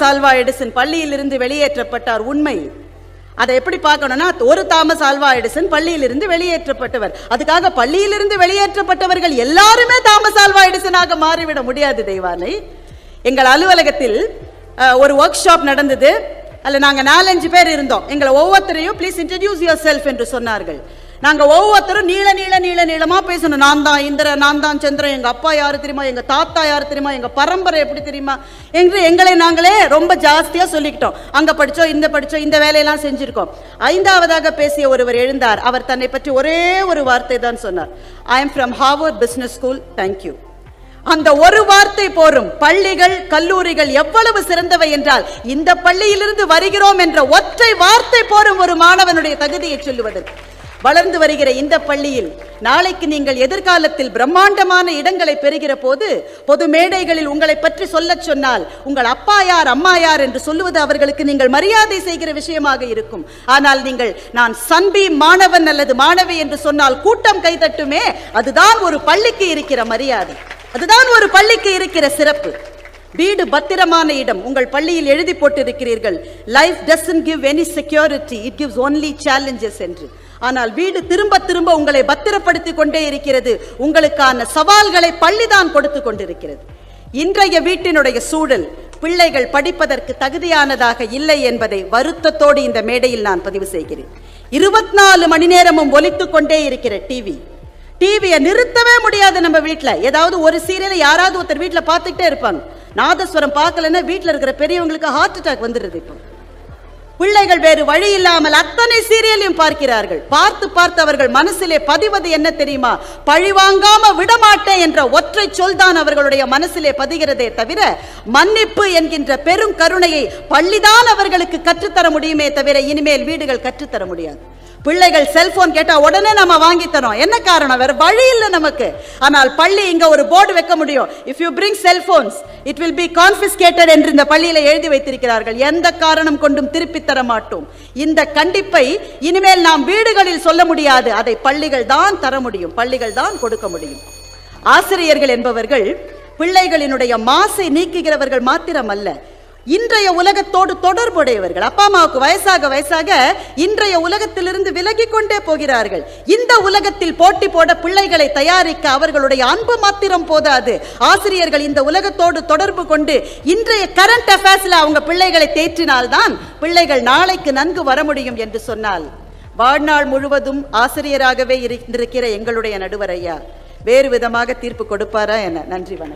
Alva Edison பள்ளியிலிருந்து வெளியேற்றப்பட்டார். உண்மை. அதை எப்படி பார்க்கணும்னா, ஒரு தாமஸ் ஆல்வா எடிசன் பள்ளியிலிருந்து வெளியேற்றப்பட்டவர். அதுக்காக பள்ளியிலிருந்து வெளியேற்றப்பட்டவர்கள் எல்லாருமே தாமஸ் ஆல்வா எடிசனாக மாறிவிட முடியாது. தெய்வானை, எங்கள் அலுவலகத்தில் ஒரு ஒர்க் ஷாப் நடந்தது. அதில் நாங்கள் 4-5 பேர் இருந்தோம். எங்களை ஒவ்வொருத்தரையும் ப்ளீஸ் இன்ட்ரடியூஸ் யுவர் செல்ஃப் என்று சொன்னார்கள். நாங்கள் ஒவ்வொருத்தரும் நீளமாக பேசணும். நான் தான் இந்திரன், நான் தான் சந்திரன், எங்கள் அப்பா யாரு தெரியுமா, எங்கள் தாத்தா யாரு தெரியுமா, எங்கள் பரம்பரை எப்படி தெரியுமா என்று எங்களை நாங்களே ரொம்ப ஜாஸ்தியாக சொல்லிக்கிட்டோம். அங்கே படித்தோம், இந்த வேலையெல்லாம் செஞ்சுருக்கோம். 5ஆவதாக பேசிய ஒருவர் எழுந்தார். அவர் தன்னை பற்றி ஒரே ஒரு வார்த்தை தான் சொன்னார். I am from Harvard business school, thank you. அந்த ஒரு வார்த்தை போரும். பள்ளிகள் கல்லூரிகள் எவ்வளவு சிறந்தவை என்றால், இந்த பள்ளியிலிருந்து வருகிறோம் என்ற ஒற்றை வார்த்தை போரும் ஒரு மாணவனுடைய தகுதியை சொல்லுவதற்கு. வளர்ந்து வருகிற இந்த பள்ளியில் நாளைக்கு நீங்கள் எதிர்காலத்தில் பிரம்மாண்டமான இடங்களை பெறுகிற போது பொது மேடைகளில் உங்களை பற்றி சொல்ல சொன்னால், உங்கள் அப்பா யார் அம்மா யார் என்று சொல்லுவது அவர்களுக்கு நீங்கள் மரியாதை செய்கிற விஷயமாக இருக்கும். ஆனால் நீங்கள் நான் சன்பி மாணவன் அல்லது மாணவி என்று சொன்னால் கூட்டம் கைதட்டுமே. அதுதான் ஒரு பள்ளிக்கு இருக்கிற மரியாதை, அதுதான் ஒரு பள்ளிக்கு இருக்கிற சிறப்பு. வீடு பத்திரமான இடம். உங்கள் பள்ளியில் எழுதி போட்டிருக்கிறீர்கள், life doesn't give any security, it gives only challenges என்று. ஆனால் வீடு திரும்ப திரும்ப உங்களை பத்திரப்படுத்தி கொண்டே இருக்கிறது. உங்களுக்கான சவால்களை பள்ளிதான் கொடுத்து கொண்டிருக்கிறது. இன்றைய வீட்டினுடைய சூழல் பிள்ளைகள் படிப்பதற்கு தகுதியானதாக இல்லை என்பதை வருத்தத்தோடு இந்த மேடையில் நான் பதிவு செய்கிறேன். 24 மணி நேரமும் ஒலித்துக் கொண்டே இருக்கிற டிவியை நிறுத்தவே முடியாது. நம்ம வீட்டில் ஏதாவது ஒரு சீரியலை யாராவது ஒருத்தர் வீட்டில் பார்த்துக்கிட்டே இருப்பாங்க. நாதஸ்வரம் பார்க்கலன்னா வீட்டில் இருக்கிற பெரியவங்களுக்கு ஹார்ட் அட்டாக் வந்துடுது. இப்போ பிள்ளைகள் வேறு வழி இல்லாமல் அத்தனை சீரியலையும் பார்க்கிறார்கள். பார்த்து அவர்கள் மனசிலே பதிவது என்ன தெரியுமா? பழிவாங்காம விடமாட்டேன் என்ற ஒற்றை சொல் தான் அவர்களுடைய மனசிலே பதிகிறதே தவிர, மன்னிப்பு என்கின்ற பெரும் கருணையை பள்ளிதான் அவர்களுக்கு கற்றுத்தர முடியுமே தவிர இனிமேல் வீடுகள் கற்றுத்தர முடியாது. பிள்ளைகள் செல்போன் கேட்டா உடனே நம்ம வாங்கி தரோம். என்ன காரணம்? வேற வழி இல்லை நமக்கு. ஆனால் பள்ளி இங்க ஒரு போர்டு வைக்க முடியும், if you bring cellphones it will be confiscated என்று இந்த பள்ளியில எழுதி வைத்திருக்கிறார்கள். எந்த காரணம் கொண்டும் திருப்பி தர மாட்டோம். இந்த கண்டிப்பை இனிமேல் நாம் வீடுகளில் சொல்ல முடியாது. அதை பள்ளிகள் தான் தர முடியும், பள்ளிகள் தான் கொடுக்க முடியும். ஆசிரியர்கள் என்பவர்கள் பிள்ளைகளினுடைய மாசை நீக்குகிறவர்கள் மாத்திரம் அல்ல, இன்றைய உலகத்தோடு தொடர்புடையவர்கள். அப்பா அம்மாவுக்கு வயசாக இன்றைய உலகத்திலிருந்து விலகி கொண்டே போகிறார்கள். இந்த உலகத்தில் போட்டி போட பிள்ளைகளை தயாரிக்க அவர்களுடைய அன்பு மாத்திரம் போதாது. ஆசிரியர்கள் இந்த உலகத்தோடு தொடர்பு கொண்டு இன்றைய கரண்ட் அஃபேர்ஸ்ல அவங்க பிள்ளைகளை தேற்றினால்தான் பிள்ளைகள் நாளைக்கு நன்கு வர முடியும் என்று சொன்னால், வாழ்நாள் முழுவதும் ஆசிரியராகவே இருந்திருக்கிற எங்களுடைய நடுவர் ஐயா வேறு விதமாக தீர்ப்பு கொடுப்பாரா என. நன்றி, வணக்கம்.